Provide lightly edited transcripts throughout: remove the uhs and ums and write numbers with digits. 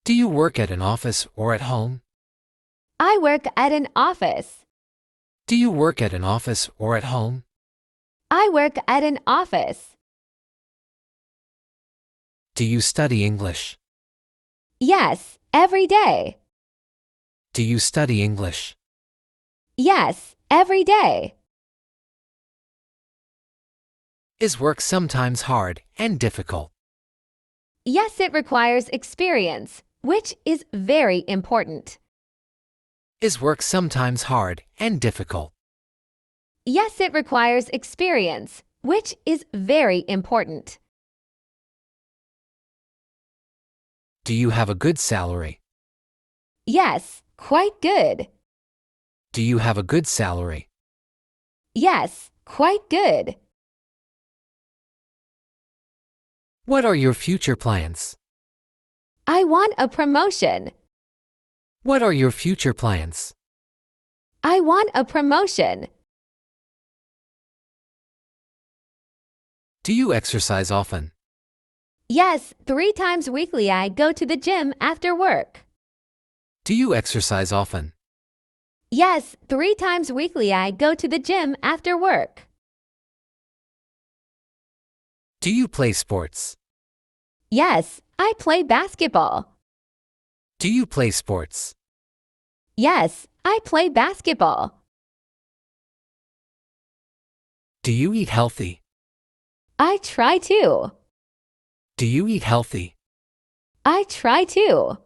Do you work at an office or at home? I work at an office. Do you work at an office or at home? I work at an office. Do you study English? Yes, every day. Do you study English? Yes, every day. Is work sometimes hard and difficult? Yes, it requires experience, which is very important. Is work sometimes hard and difficult? Yes, it requires experience, which is very important. Do you have a good salary? Yes, quite good. Do you have a good salary? Yes, quite good. What are your future plans? I want a promotion. What are your future plans? I want a promotion. Do you exercise often? Yes, 3 times weekly I go to the gym after work. Do you exercise often? Yes, 3 times weekly I go to the gym after work. Do you play sports? Yes, I play basketball. Do you play sports? Yes, I play basketball. Do you eat healthy? I try to. Do you eat healthy? I try to.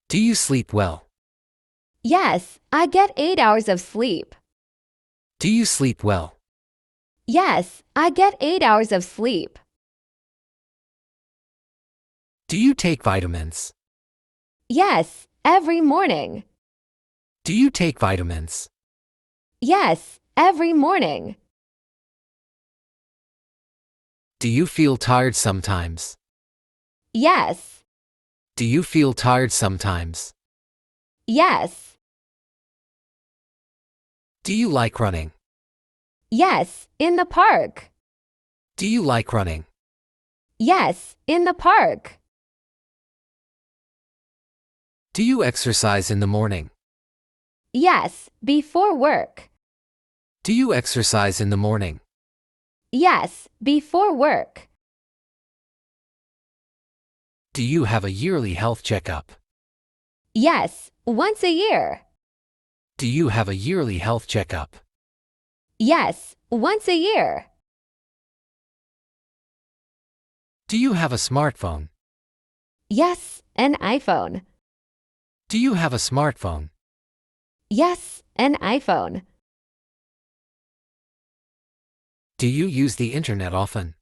Do you sleep well? Yes, I get 8 hours of sleep. Do you sleep well? Yes, I get 8 hours of sleep. Do you take vitamins? Yes, every morning. Do you take vitamins? Yes, every morning. Do you feel tired sometimes? Yes, Do you feel tired sometimes? yes, Do you like running? yes, in the park. Do you like running? Yes, in the park. Do you exercise in the morning? Yes, before work. Do you exercise in the morning? Yes, before work. Do you have a yearly health checkup? Yes, once a year. Do you have a yearly health checkup? Yes, once a year. Do you have a smartphone? Yes, an iPhone. Do you have a smartphone? Yes, an iPhone. Do you use the internet often?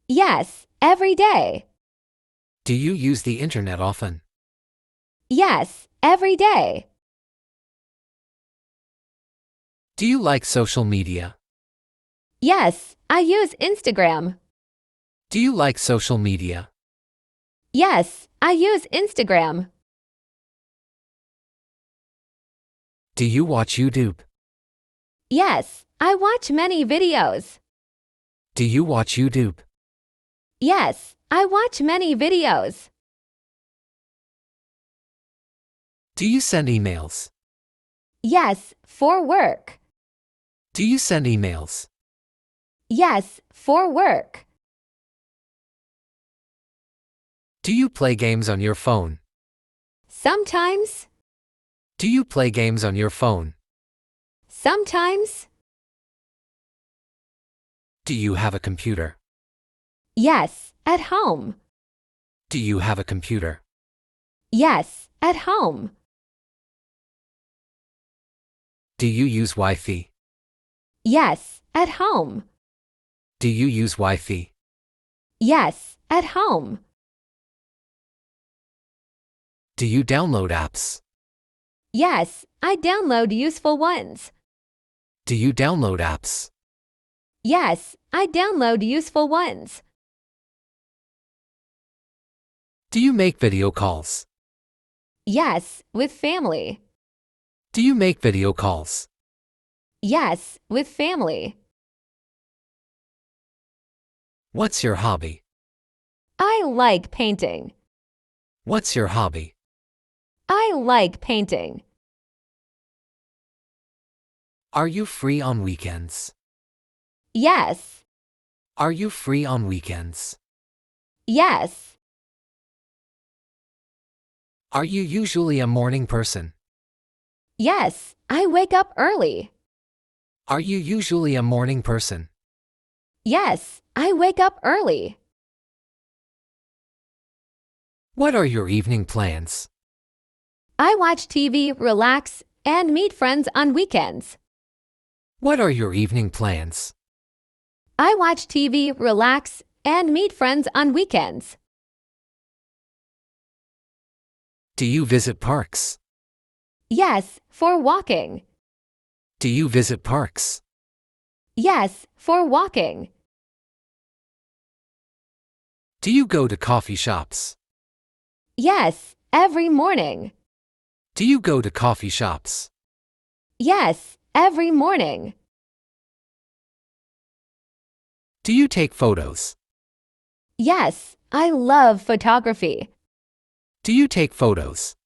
Yes, every day. Do you use the internet often? Yes, every day. Do you like social media? Yes, I use Instagram. Do you like social media? Yes, I use Instagram. Do you watch YouTube? Yes, I watch many videos. Do you watch YouTube? Yes, I watch many videos. Do you send emails? Yes, for work. Do you send emails? Yes, for work. Do you play games on your phone? Sometimes. Do you play games on your phone? Sometimes. Do you have a computer? Yes, at home. Do you have a computer? Yes, at home. Do you use Wi-Fi? Yes, at home. Do you use Wi-Fi? Yes, at home. Do you download apps? Yes, I download useful ones. Do you download apps? Yes, I download useful ones. Do you make video calls? Yes, with family. Do you make video calls? Yes, with family. What's your hobby? I like painting. What's your hobby? I like painting. Are you free on weekends? Yes. Are you free on weekends? Yes. Are you usually a morning person? Yes, I wake up early. Are you usually a morning person? Yes, I wake up early. What are your evening plans? I watch TV, relax, and meet friends on weekends. What are your evening plans? I watch TV, relax, and meet friends on weekends. Do you visit parks? Yes, for walking. Do you visit parks? Yes, for walking. Do you go to coffee shops? Yes, every morning. Do you go to coffee shops? Yes, every morning. Do you take photos? Yes, I love photography. Do you take photos?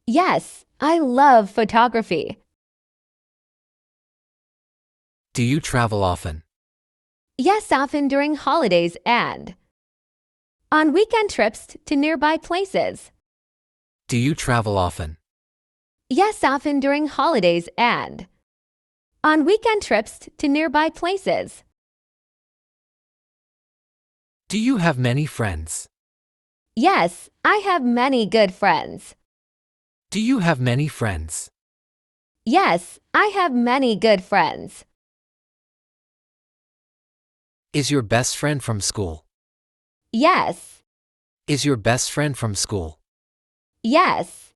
Yes, I love photography. Do you travel often? Yes, often during holidays and on weekend trips to nearby places. Do you travel often? Yes, often during holidays and on weekend trips to nearby places. Do you have many friends? Yes, I have many good friends. Do you have many friends? Yes, I have many good friends. Is your best friend from school? Yes. Is your best friend from school? Yes.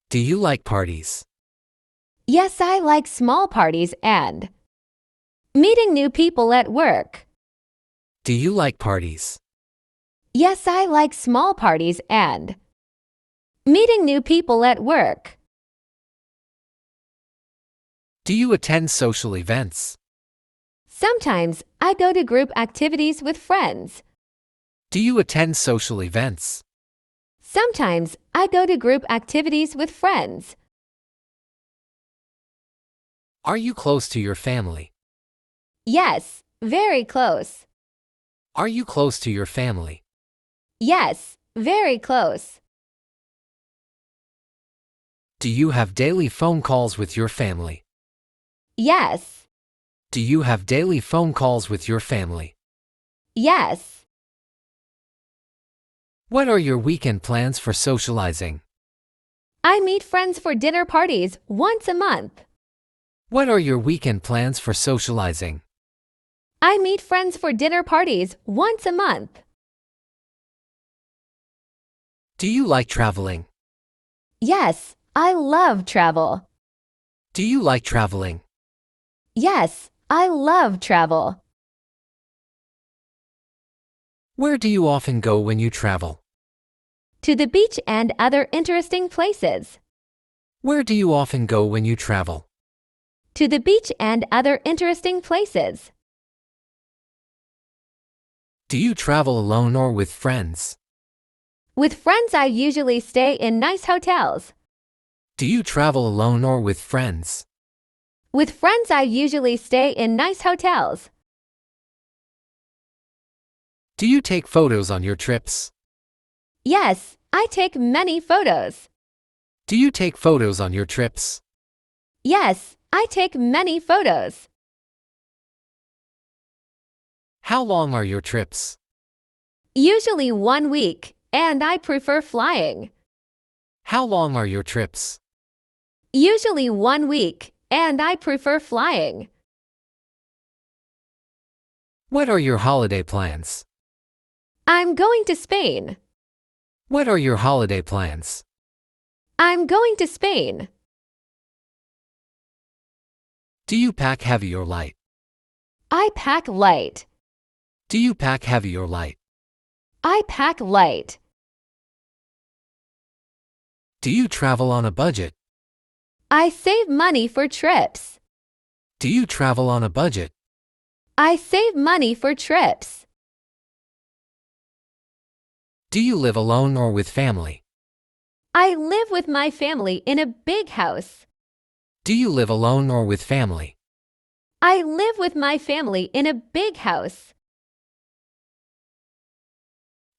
Do you like parties? Yes, I like small parties and meeting new people at work. Do you like parties? Yes, I like small parties and meeting new people at work. Do you attend social events? Sometimes I go to group activities with friends. Do you attend social events? Sometimes I go to group activities with friends. Are you close to your family? Yes, very close. Are you close to your family? Yes, very close. Do you have daily phone calls with your family? Yes. Do you have daily phone calls with your family? Yes. What are your weekend plans for socializing? I meet friends for dinner parties once a month. What are your weekend plans for socializing? I meet friends for dinner parties once a month. Do you like traveling? Yes, I love travel. Do you like traveling? Yes, I love travel. Where do you often go when you travel? To the beach and other interesting places. Where do you often go when you travel? To the beach and other interesting places. Do you travel alone or with friends? With friends, I usually stay in nice hotels. Do you travel alone or with friends? With friends, I usually stay in nice hotels. Do you take photos on your trips? Yes, I take many photos. Do you take photos on your trips? Yes, I take many photos. How long are your trips? Usually 1 week, and I prefer flying. How long are your trips? Usually 1 week, and I prefer flying. What are your holiday plans? I'm going to Spain. What are your holiday plans? I'm going to Spain. Do you pack heavy or light? I pack light. Do you pack heavy or light? I pack light. Do you travel on a budget? I save money for trips. Do you travel on a budget? I save money for trips. Do you live alone or with family? I live with my family in a big house. Do you live alone or with family? I live with my family in a big house.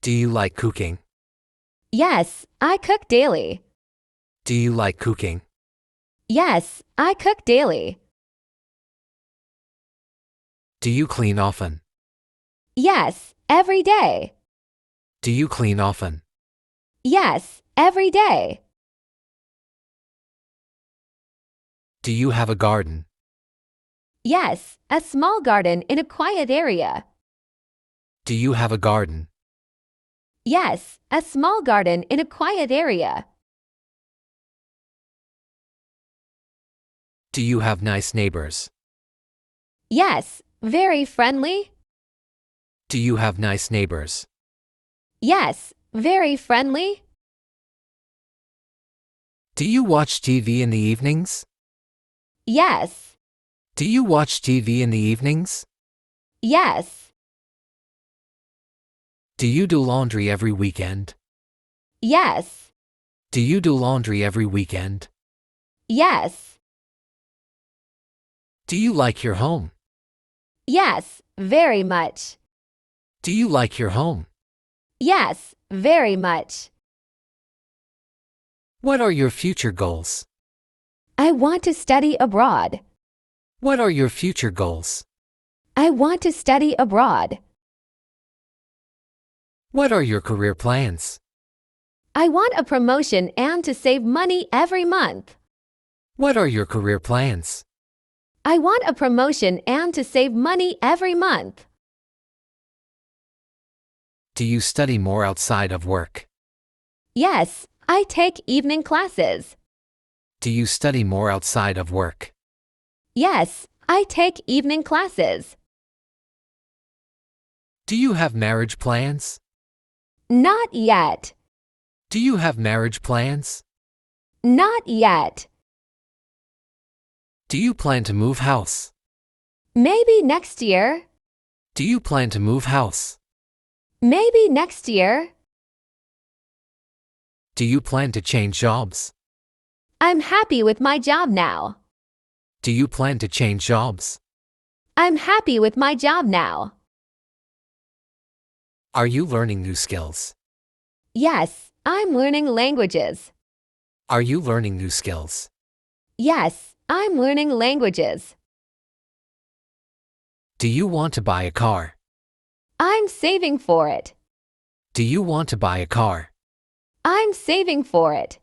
Do you like cooking? Yes, I cook daily. Do you like cooking? Yes, I cook daily. Do you clean often? Yes, every day. Do you clean often? Yes, every day. Do you have a garden? Yes, a small garden in a quiet area. Do you have a garden? Yes, a small garden in a quiet area. Do you have nice neighbors? Yes, very friendly. Do you have nice neighbors? Yes, very friendly. Do you watch TV in the evenings? Yes, Do you watch TV in the evenings? yes, Do you do laundry every weekend? yes, Do you do laundry every weekend? yes, Do you like your home? yes, very much. Do you like your home? Yes, very much. What are your future goals? I want to study abroad. What are your future goals? I want to study abroad. What are your career plans? I want a promotion and to save money every month. What are your career plans? I want a promotion and to save money every month. Do you study more outside of work? Yes, I take evening classes. Do you study more outside of work? Yes, I take evening classes. Do you have marriage plans? Not yet. Do you have marriage plans? Not yet. Do you plan to move house? Maybe next year. Do you plan to move house? Maybe next year. Do you plan to change jobs? I'm happy with my job now. Do you plan to change jobs? I'm happy with my job now. Are you learning new skills? Yes, I'm learning languages. Are you learning new skills? Yes, I'm learning languages. Do you want to buy a car? I'm saving for it. Do you want to buy a car? I'm saving for it.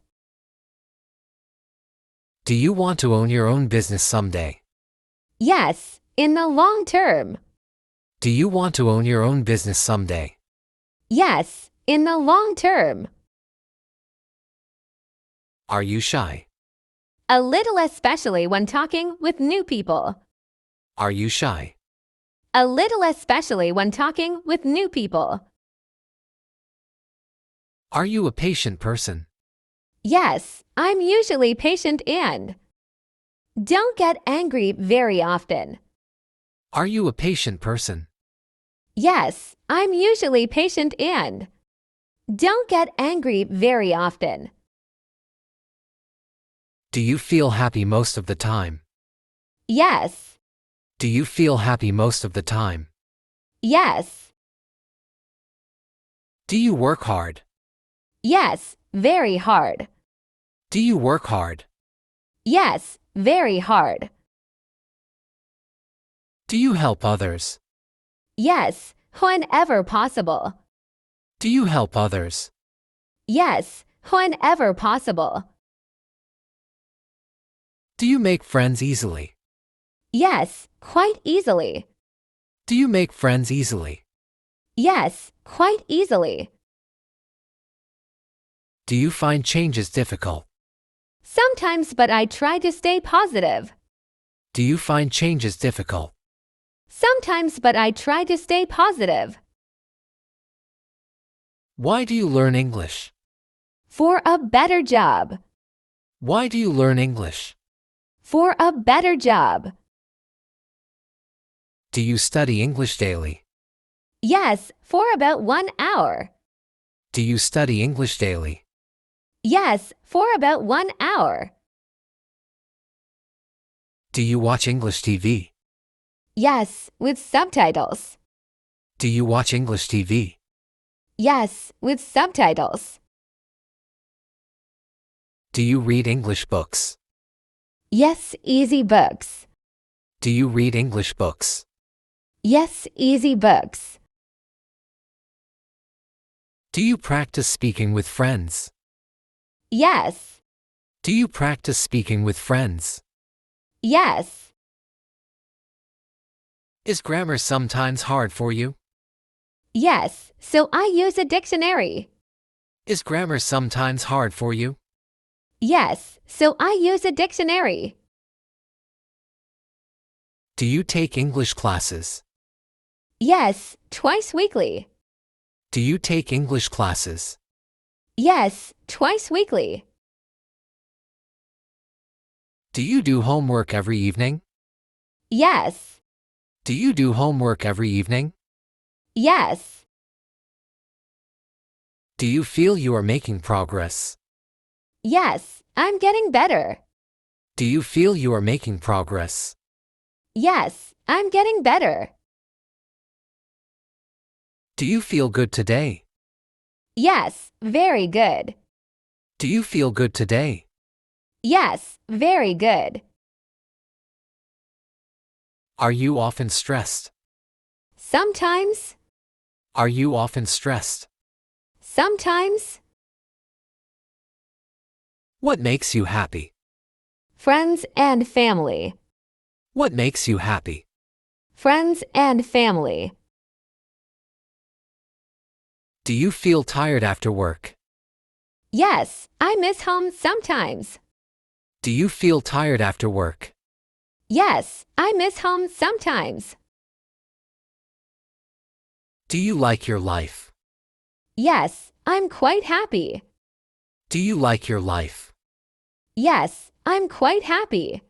Do you want to own your own business someday? Yes, in the long term. Do you want to own your own business someday? Yes, in the long term. Are you shy? A little, especially when talking with new people. Are you shy? A little, especially when talking with new people. Are you a patient person? Yes, I'm usually patient and don't get angry very often. Are you a patient person? Yes, I'm usually patient and don't get angry very often. Do you feel happy most of the time? Yes, Do you feel happy most of the time? yes, Do you work hard? yes, very hard. Do you work hard? Yes, very hard. Do you help others? Yes, whenever possible. Do you help others? Yes, whenever possible. Do you make friends easily? Yes, quite easily. Do you make friends easily? Yes, quite easily. Do you find changes difficult? Sometimes, but I try to stay positive. Do you find changes difficult? Sometimes, but I try to stay positive. Why do you learn English? For a better job. Why do you learn English? For a better job. Do you study English daily? Yes, for about 1 hour. Do you study English daily? Yes, for about 1 hour. Do you watch English TV? Yes, with subtitles. Do you watch English TV? Yes, with subtitles. Do you read English books? Yes, easy books. Do you read English books? Yes, easy books. Do you practice speaking with friends? Yes. Do you practice speaking with friends? Yes. Is grammar sometimes hard for you? Yes, so I use a dictionary. Is grammar sometimes hard for you? Yes, so I use a dictionary. Do you take English classes? Yes, twice weekly. Do you take English classes? Yes, twice weekly. Do you do homework every evening? Yes. Do you do homework every evening? Yes. Do you feel you are making progress? Yes, I'm getting better. Do you feel you are making progress? Yes, I'm getting better. Do you feel good today? Yes, very good. Do you feel good today? Yes, very good. Are you often stressed? Sometimes. Are you often stressed? Sometimes. What makes you happy? Friends and family. What makes you happy? Friends and family. Do you feel tired after work? Yes, I miss home sometimes. Do you feel tired after work? Yes, I miss home sometimes. Do you like your life? Yes, I'm quite happy. Do you like your life? Yes, I'm quite happy.